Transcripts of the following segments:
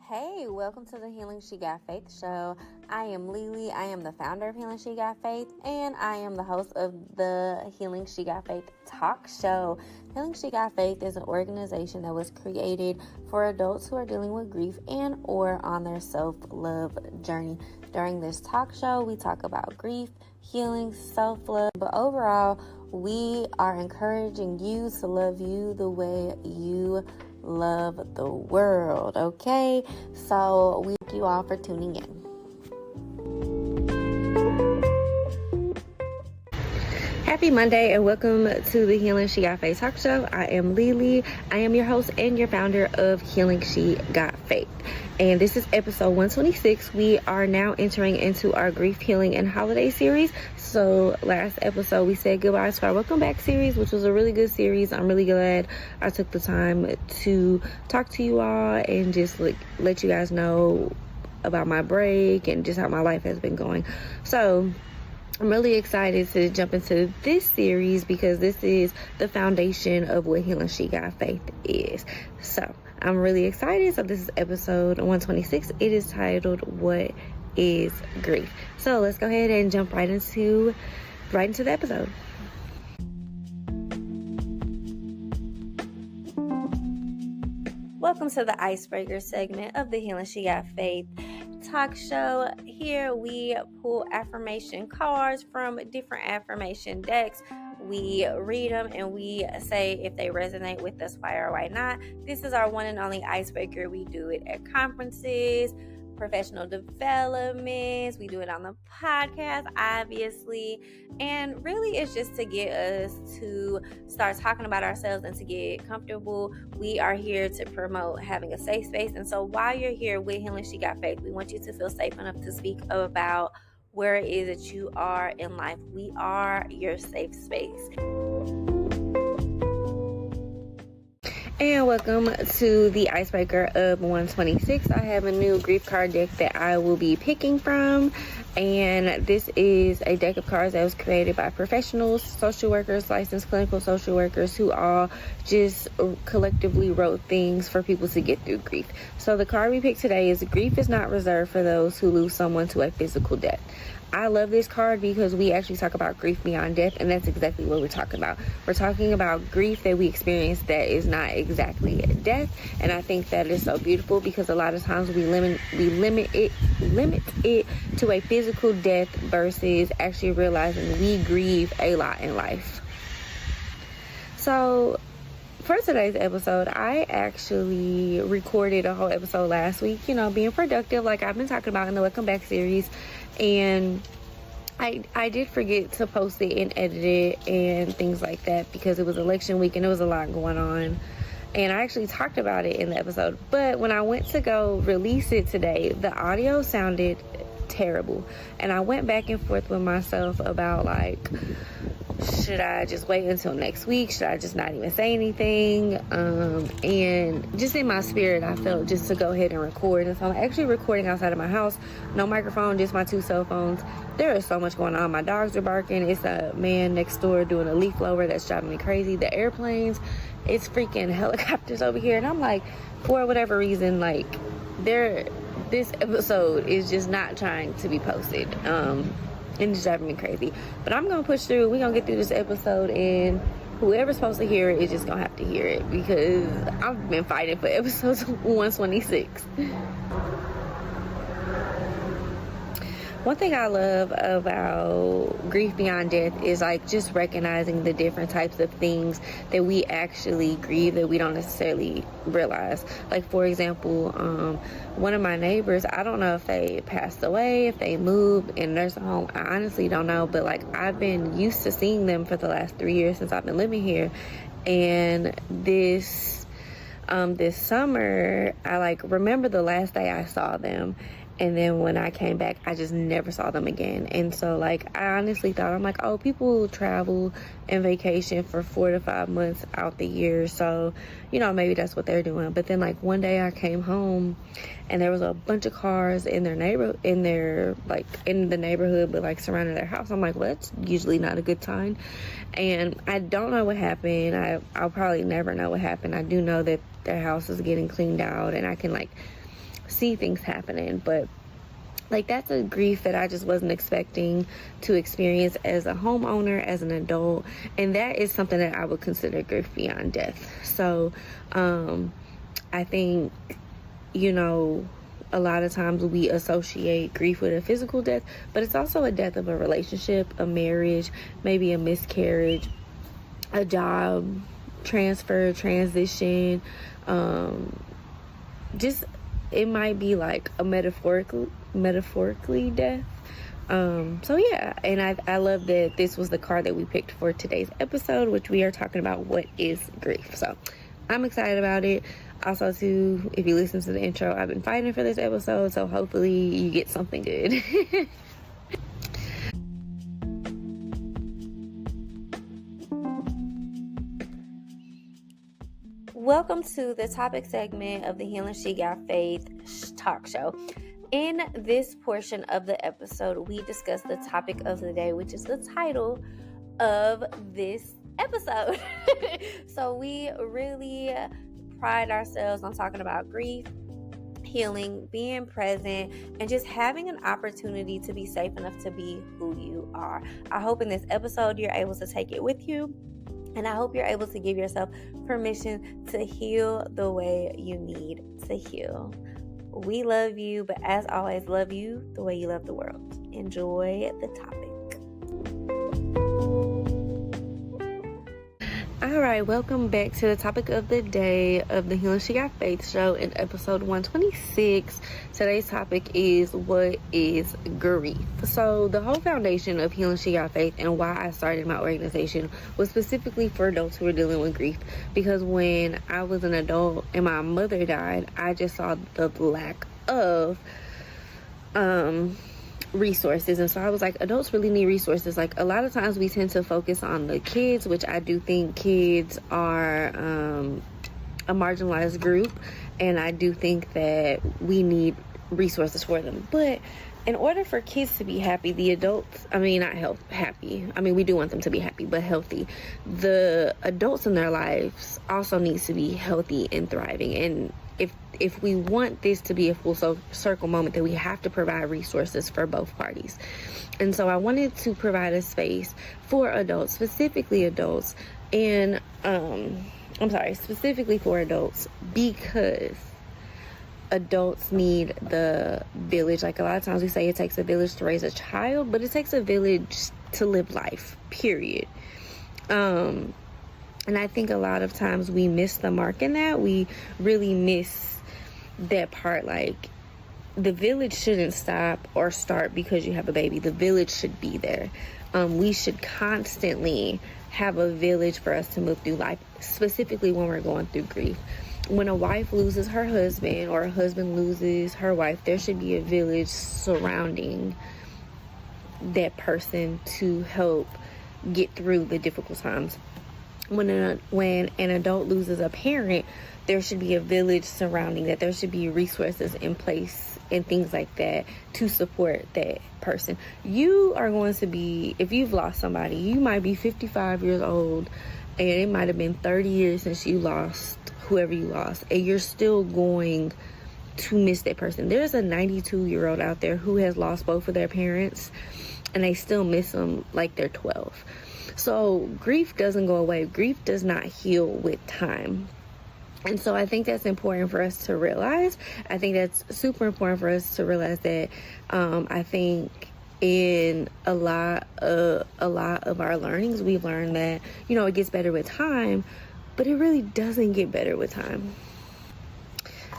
Hey, welcome to the Healing She Got Faith show. I am Lily. I am the founder of Healing She Got Faith, and I am the host of the Healing She Got Faith talk show. Healing She Got Faith is an organization that was created for adults who are dealing with grief and or on their self-love journey. During this talk show, we talk about grief, healing, self-love, but overall, we are encouraging you to love you the way you love the world, okay? So we thank you all for tuning in. Happy Monday and welcome to the Healing She Got Faith talk show. I am Lily. I am your host and your founder of Healing She Got Faith. And this is episode 126. We are now entering into our grief, healing, and holiday series. So last episode we said goodbye to our welcome back series, which was a really good series. I'm really glad I took the time to talk to you all and just let you guys know about my break and just how my life has been going. So I'm really excited to jump into this series because this is the foundation of what Healing She Got Faith is. So I'm really excited. So this is episode 126. It is titled, What is Grief? So let's go ahead and jump right into the episode. Welcome to the icebreaker segment of the Healing She Got Faith talk show. Here we pull affirmation cards from different affirmation decks. We read them and we say if they resonate with us, why or why not. This is our one and only icebreaker. We do it at conferences, professional developments. We do it on the podcast, obviously. And really it's just to get us to start talking about ourselves and to get comfortable. We are here to promote having a safe space. And so while you're here with Healing She Got Faith, we want you to feel safe enough to speak about where it is that you are in life. We are your safe space. And welcome to the icebreaker of 126. I have a new grief card deck that I will be picking from. And this is a deck of cards that was created by professionals, social workers, licensed clinical social workers who all just collectively wrote things for people to get through grief. So the card we picked today is Grief is not reserved for those who lose someone to a physical death. I love this card because we actually talk about grief beyond death, and that's exactly what we're talking about. We're talking about grief that we experience that is not exactly death, and I think that is so beautiful because a lot of times we limit it to a physical death versus actually realizing we grieve a lot in life. So for today's episode, I actually recorded a whole episode last week, being productive like I've been talking about in the Welcome Back series. And I did forget to post it and edit it and things like that because it was election week and there was a lot going on. And I actually talked about it in the episode. But when I went to go release it today, the audio sounded terrible. And I went back and forth with myself about should I just wait until next week? Should I just not even say anything? And just in my spirit, I felt just to go ahead and record. And so I'm actually recording outside of my house. No microphone, just my two cell phones. There is so much going on. My dogs are barking. It's a man next door doing a leaf blower that's driving me crazy. The airplanes, it's freaking helicopters over here. And I'm like, for whatever reason, this episode is just not trying to be posted. And it's driving me crazy. But I'm going to push through. We're going to get through this episode. And whoever's supposed to hear it is just going to have to hear it. Because I've been fighting for episodes 126. One thing I love about grief beyond death is just recognizing the different types of things that we actually grieve that we don't necessarily realize. For example, one of my neighbors, I don't know if they passed away, if they moved in a nursing home. I honestly don't know, but I've been used to seeing them for the last 3 years since I've been living here. And this summer, I remember the last day I saw them. And then when I came back, I just never saw them again. And so, I honestly thought, people travel and vacation for 4 to 5 months out the year. So, maybe that's what they're doing. But then, one day I came home and there was a bunch of cars in the neighborhood, but surrounding their house. I'm like, well, that's usually not a good sign. And I don't know what happened. I'll probably never know what happened. I do know that their house is getting cleaned out and I can, see things happening. But like, that's a grief that I just wasn't expecting to experience as a homeowner, as an adult. And that is something that I would consider grief beyond death. So I think, you know, a lot of times we associate grief with a physical death, but it's also a death of a relationship, a marriage, maybe a miscarriage, a job transfer, transition, just, it might be like a metaphorically death. So yeah, and I love that this was the card that we picked for today's episode, which we are talking about what is grief. So I'm excited about it. Also, too, if you listen to the intro, I've been fighting for this episode, so hopefully you get something good. Welcome to the topic segment of the Healing She Got Faith talk show. In this portion of the episode, we discuss the topic of the day, which is the title of this episode. So we really pride ourselves on talking about grief, healing, being present, and just having an opportunity to be safe enough to be who you are. I hope in this episode you're able to take it with you. And I hope you're able to give yourself permission to heal the way you need to heal. We love you, but as always, love you the way you love the world. Enjoy the topic. All right, welcome back to the topic of the day of the Healing She Got Faith show in episode 126. Today's topic is, what is grief? So the whole foundation of Healing She Got Faith and why I started my organization was specifically for adults who are dealing with grief. Because when I was an adult and my mother died, I just saw the lack of resources. And so I was like, adults really need resources. Like, a lot of times we tend to focus on the kids, which I do think kids are a marginalized group, and I do think that we need resources for them. But in order for kids to be happy, the adults, happy, we do want them to be happy, but healthy. The adults in their lives also needs to be healthy and thriving. And if we want this to be a full circle moment, then we have to provide resources for both parties. And so I wanted to provide a space for adults, specifically adults, and specifically for adults, because adults need the village. Like, a lot of times we say it takes a village to raise a child, but it takes a village to live life, period. And I think a lot of times we miss the mark in that. We really miss that part. Like, the village shouldn't stop or start because you have a baby. The village should be there. We should constantly have a village for us to move through life, specifically when we're going through grief. When a wife loses her husband or a husband loses her wife, there should be a village surrounding that person to help get through the difficult times. When an adult loses a parent, there should be a village surrounding that. There should be resources in place and things like that to support that person. You are going to be, if you've lost somebody, you might be 55 years old, and it might have been 30 years since you lost whoever you lost, and you're still going to miss that person. There's a 92-year-old out there who has lost both of their parents, and they still miss them like they're 12. So grief doesn't go away. Grief does not heal with time. And so I think that's important for us to realize. I think that's super important for us to realize that I think in a lot of our learnings, we've learned that, it gets better with time, but it really doesn't get better with time.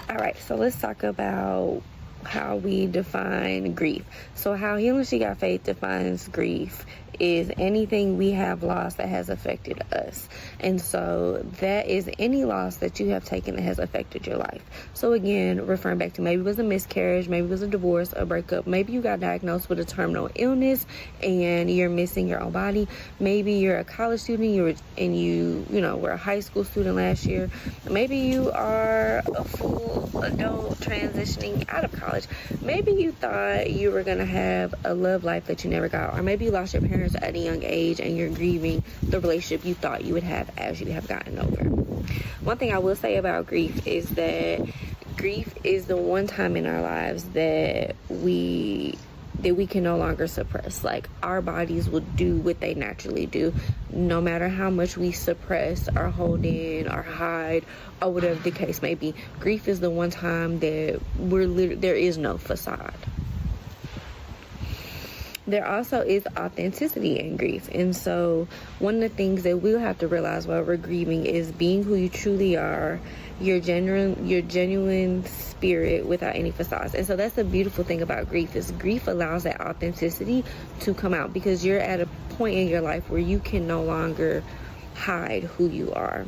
All right, so let's talk about how we define grief. So how Healing She Got Faith defines grief is anything we have lost that has affected us. And so that is any loss that you have taken that has affected your life. So again, referring back to, maybe it was a miscarriage, maybe it was a divorce, a breakup, maybe you got diagnosed with a terminal illness and you're missing your own body. Maybe you're a college student, you were a high school student last year. Maybe you are a full adult transitioning out of college. Maybe you thought you were going to have a love life that you never got, or maybe you lost your parents at a young age and you're grieving the relationship you thought you would have as you have gotten older. One thing I will say about grief is that grief is the one time in our lives that we can no longer suppress. Like, our bodies will do what they naturally do, no matter how much we suppress or hold in or hide or whatever the case may be. Grief is the one time that there is no facade. There also is authenticity in grief. And so one of the things that we'll have to realize while we're grieving is being who you truly are, your genuine spirit without any facades. And so that's the beautiful thing about grief, is grief allows that authenticity to come out, because you're at a point in your life where you can no longer hide who you are.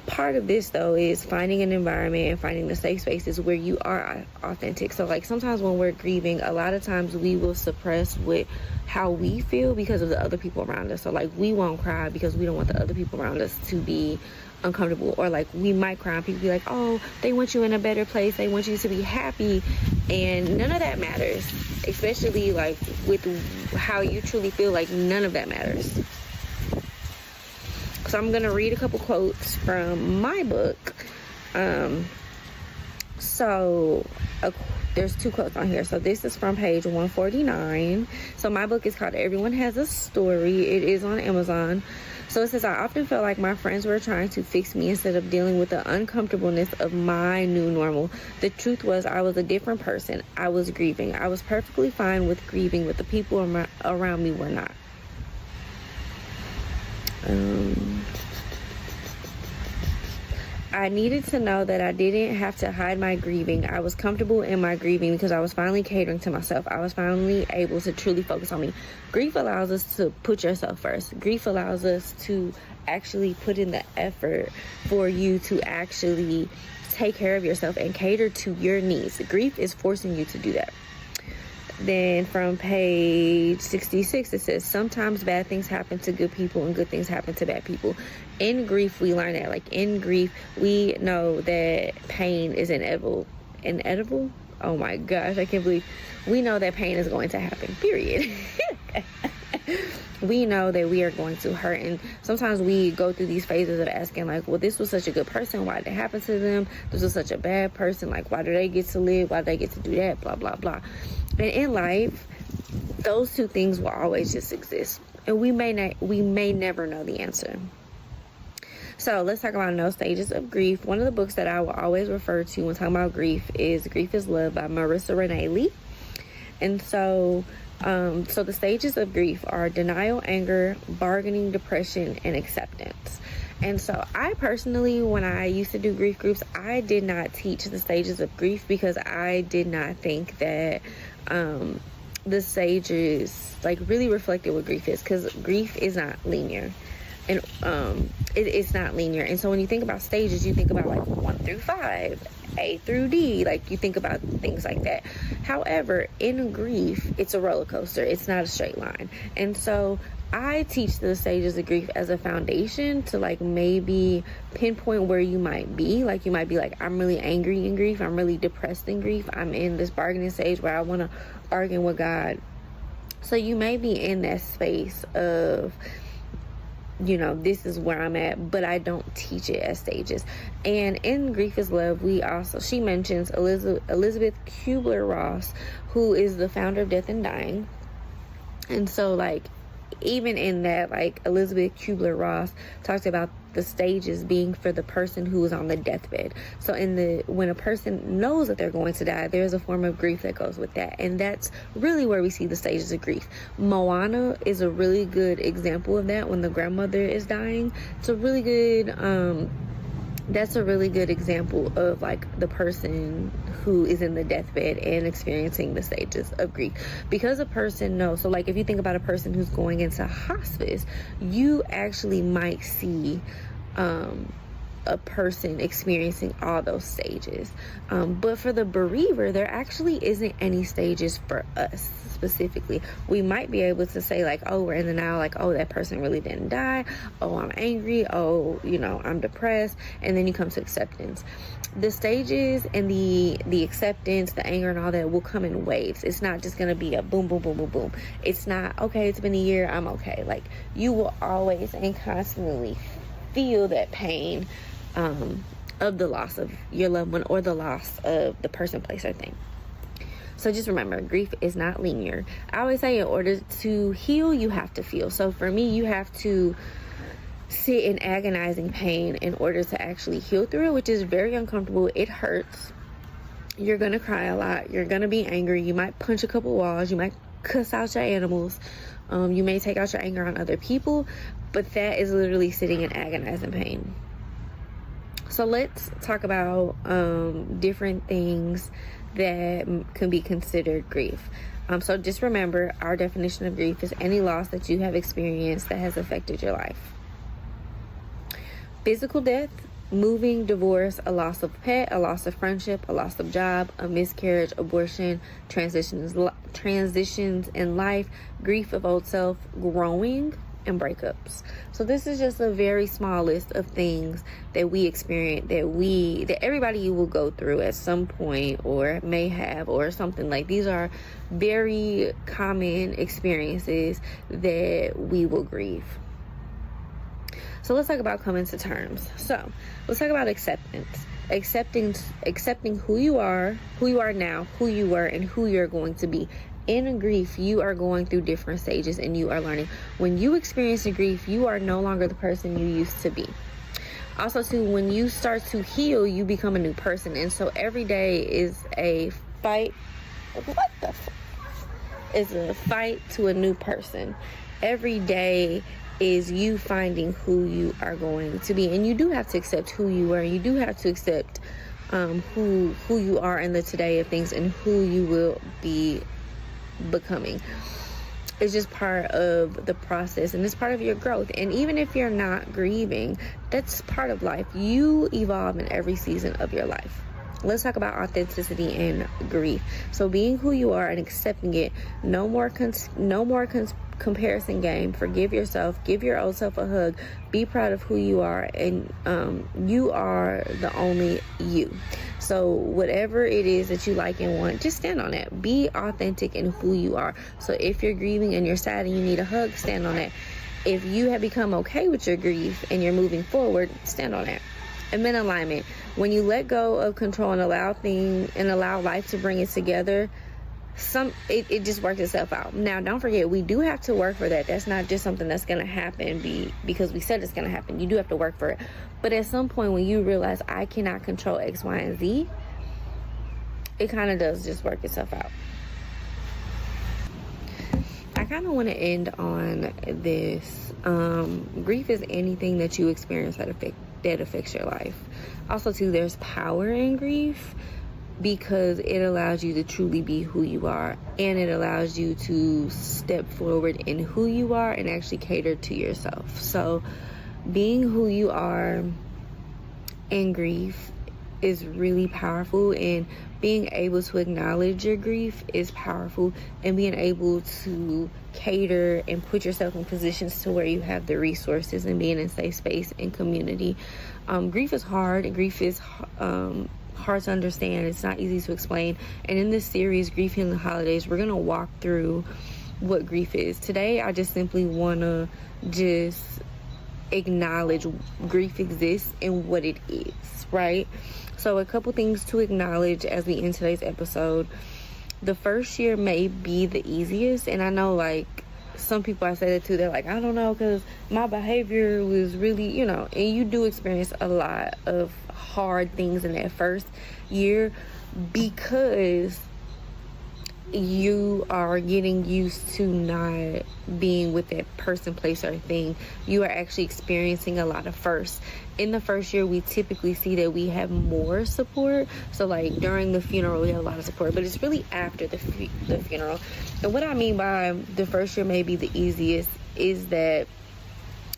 Part of this, though, is finding an environment and finding the safe spaces where you are authentic. So, like, sometimes when we're grieving, a lot of times we will suppress how we feel because of the other people around us. So, like, we won't cry because we don't want the other people around us to be uncomfortable. Or, like, we might cry and people be like, oh, they want you in a better place, they want you to be happy. And none of that matters, especially, like, with how you truly feel. Like, none of that matters. So I'm going to read a couple quotes from my book. There's 2 quotes on here. So this is from page 149. So my book is called Everyone Has a Story. It is on Amazon. So it says, I often felt like my friends were trying to fix me instead of dealing with the uncomfortableness of my new normal. The truth was, I was a different person. I was grieving. I was perfectly fine with grieving, but the people around me were not. I needed to know that I didn't have to hide my grieving. I was comfortable in my grieving because I was finally catering to myself. I was finally able to truly focus on me. Grief allows us to put yourself first. Grief allows us to actually put in the effort for you to actually take care of yourself and cater to your needs. Grief is forcing you to do that. Then from page 66, it says, sometimes bad things happen to good people and good things happen to bad people. In grief, we learn that. Like, in grief, we know that pain is inevitable. Oh my gosh, I can't believe. We know that pain is going to happen, period. We know that we are going to hurt, and sometimes we go through these phases of asking, like, well, this was such a good person, why did it happen to them? This was such a bad person, like, why do they get to live, why do they get to do that, blah blah blah. And in life, those 2 things will always just exist, and we may never know the answer. So let's talk about No Stages of Grief. One of the books that I will always refer to when talking about grief is Grief is Love by Marissa Renee Lee. And so the stages of grief are denial, anger, bargaining, depression, and acceptance. And so I personally, when I used to do grief groups, I did not teach the stages of grief because I did not think that the stages like really reflected what grief is, because grief is not linear. And it's not linear. And so when you think about stages, you think about like 1 through 5, A through D, like you think about things like that. However, in grief, it's a roller coaster. It's not a straight line. And so I teach the stages of grief as a foundation to like maybe pinpoint where you might be. Like you might be like, I'm really angry in grief. I'm really depressed in grief. I'm in this bargaining stage where I want to bargain with God. So you may be in that space of, you know, this is where I'm at, but I don't teach it as stages. And in Grief is Love, she mentions Elizabeth Kubler-Ross, who is the founder of Death and Dying. And so like, even in that, like Elizabeth Kubler-Ross talks about the stages being for the person who is on the deathbed. So when a person knows that they're going to die, there's a form of grief that goes with that. And that's really where we see the stages of grief. Moana is a really good example of that, when the grandmother is dying. It's a really good, that's a really good example of like the person who is in the deathbed and experiencing the stages of grief, because a person knows. So like if you think about a person who's going into hospice, you actually might see a person experiencing all those stages, but for the bereaver, there actually isn't any stages for us specifically. We might be able to say like, oh, we're in the now, like, oh, that person really didn't die, oh, I'm angry, oh, you know, I'm depressed, and then you come to acceptance. The stages and the acceptance, the anger and all that will come in waves. It's not just gonna be a boom boom boom boom boom. It's not, okay, it's been a year, I'm okay. Like, you will always and constantly feel that pain of the loss of your loved one or the loss of the person, place, or thing. So just remember, grief is not linear. I always say in order to heal, you have to feel. So for me, you have to sit in agonizing pain in order to actually heal through it, which is very uncomfortable. It hurts. You're going to cry a lot. You're going to be angry. You might punch a couple walls. You might cuss out your animals. You may take out your anger on other people, but that is literally sitting in agonizing pain. So let's talk about different things that can be considered grief. So just remember, our definition of grief is any loss that you have experienced that has affected your life. Physical death, moving, divorce, a loss of pet, a loss of friendship, a loss of job, a miscarriage, abortion, transitions in life, grief of old self, growing, and breakups. So this is just a very small list of things that we experience, that everybody will go through at some point or may have, or something. Like, these are very common experiences that we will grieve. So let's talk about coming to terms. So let's talk about acceptance. Accepting who you are now, who you were, and who you're going to be. In grief, you are going through different stages and you are learning. When you experience a grief, you are no longer the person you used to be. Also, too, when you start to heal, you become a new person. And so every day is a fight. What the fuck? Is a fight to a new person. Every day is you finding who you are going to be. And you do have to accept who you are. You do have to accept who you are in the today of things and who you will be becoming. It's just part of the process, and it's part of your growth. And even if you're not grieving, that's part of life. You evolve in every season of your life. Let's talk about authenticity and grief. So being who you are and accepting it. No more comparison game. Forgive yourself. Give your old self a hug. Be proud of who you are, and you are the only you. So whatever it is that you like and want, just stand on it. Be authentic in who you are. So if you're grieving and you're sad and you need a hug, stand on it. If you have become okay with your grief and you're moving forward, stand on it. And then alignment. When you let go of control and allow life to bring it together, it just works itself out. Now, don't forget, we do have to work for that. That's not just something that's going to happen because we said it's going to happen. You do have to work for it. But at some point, when you realize I cannot control X, Y, and Z, it kind of does just work itself out. I kind of want to end on this. Grief is anything that you experience that affects your life. Also, too, there's power in grief, because it allows you to truly be who you are, and it allows you to step forward in who you are and actually cater to yourself. So being who you are in grief is really powerful, and being able to acknowledge your grief is powerful, and being able to cater and put yourself in positions to where you have the resources and being in safe space and community. Grief is hard. Grief is hard to understand. It's not easy to explain. And in this series, Grief in the Holidays, we're going to walk through what grief is. Today, I just simply want to just acknowledge grief exists and what it is, right? So a couple things to acknowledge as we end today's episode. The first year may be the easiest, and I know, like, some people I say that to, they're like, I don't know, because my behavior was really, and you do experience a lot of hard things in that first year, because you are getting used to not being with that person, place, or thing. You are actually experiencing a lot of firsts. In the first year, we typically see that we have more support. So like during the funeral, we have a lot of support, but it's really after the funeral. And what I mean by the first year may be the easiest is that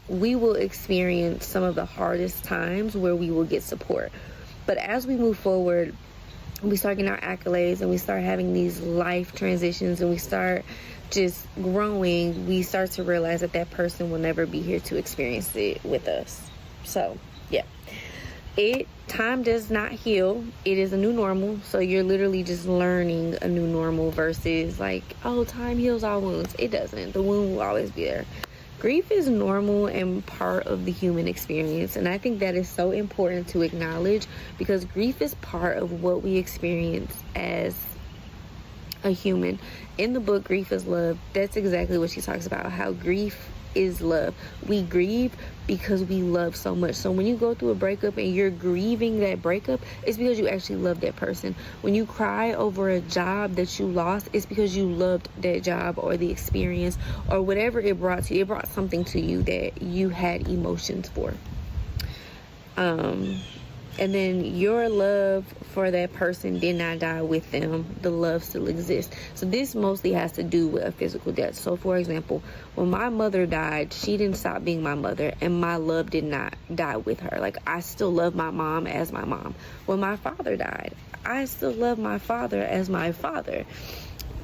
we will experience some of the hardest times where we will get support. But as we move forward, we start getting our accolades and we start having these life transitions and we start just growing, we start to realize that that person will never be here to experience it with us. So yeah, time does not heal. It is a new normal. So you're literally just learning a new normal versus like, oh, time heals all wounds. It doesn't. The wound will always be there. Grief is normal and part of the human experience, and I think that is so important to acknowledge, because grief is part of what we experience as a human. In the book Grief is Love, that's exactly what she talks about, how grief is love. We grieve because we love so much. So when you go through a breakup and you're grieving that breakup, it's because you actually love that person. When you cry over a job that you lost, it's because you loved that job or the experience or whatever it brought to you. It brought something to you that you had emotions for. And then your love for that person did not die with them. The love still exists. So this mostly has to do with a physical death. So for example, when my mother died, she didn't stop being my mother, and my love did not die with her. Like, I still love my mom as my mom. When my father died, I still love my father as my father.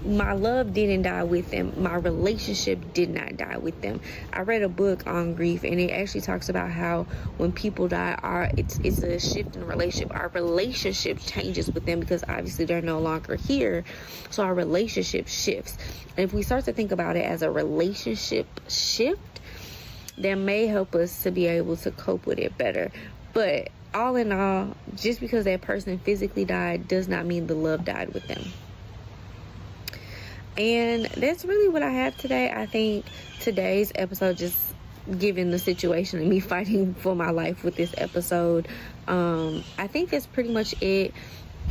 My love didn't die with them. My relationship did not die with them. I read a book on grief, and it actually talks about how when people die, it's a shift in relationship. Our relationship changes with them because obviously they're no longer here. So our relationship shifts. And if we start to think about it as a relationship shift, that may help us to be able to cope with it better. But all in all, just because that person physically died does not mean the love died with them. And that's really what I have today. I think today's episode, just given the situation and me fighting for my life with this episode, I think that's pretty much it.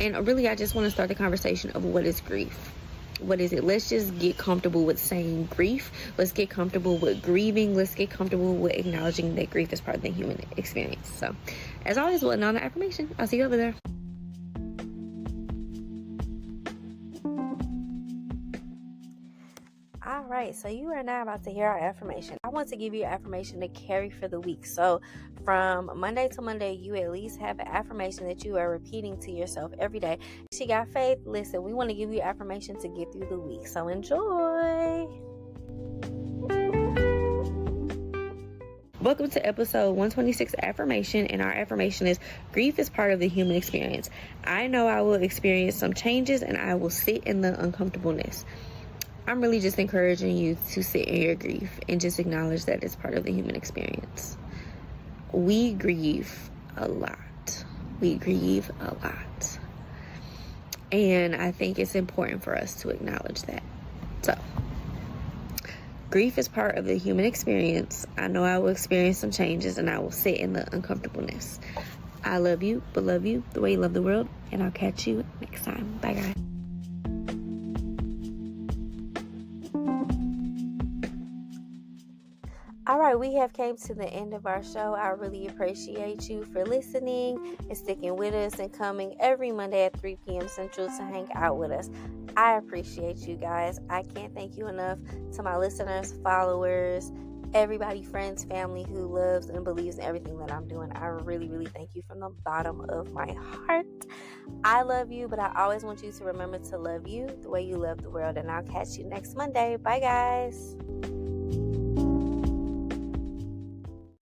And really, I just want to start the conversation of what is grief. What is it? Let's just get comfortable with saying grief. Let's get comfortable with grieving. Let's get comfortable with acknowledging that grief is part of the human experience. So, as always, well, another affirmation. I'll see you over there. Alright, so you are now about to hear our affirmation. I want to give you an affirmation to carry for the week. So from Monday to Monday, you at least have an affirmation that you are repeating to yourself every day. She got faith. Listen, we want to give you affirmation to get through the week. So enjoy. Welcome to episode 126 affirmation, and our affirmation is: grief is part of the human experience. I know I will experience some changes, and I will sit in the uncomfortableness. I'm really just encouraging you to sit in your grief and just acknowledge that it's part of the human experience. We grieve a lot. We grieve a lot. And I think it's important for us to acknowledge that. So, grief is part of the human experience. I know I will experience some changes, and I will sit in the uncomfortableness. I love you, but love you the way you love the world. And I'll catch you next time. Bye, guys. All right, we have came to the end of our show. I really appreciate you for listening and sticking with us and coming every Monday at 3 p.m. Central to hang out with us. I appreciate you guys. I can't thank you enough. To my listeners, followers, everybody, friends, family who loves and believes in everything that I'm doing, I really, really thank you from the bottom of my heart. I love you, but I always want you to remember to love you the way you love the world. And I'll catch you next Monday. Bye, guys.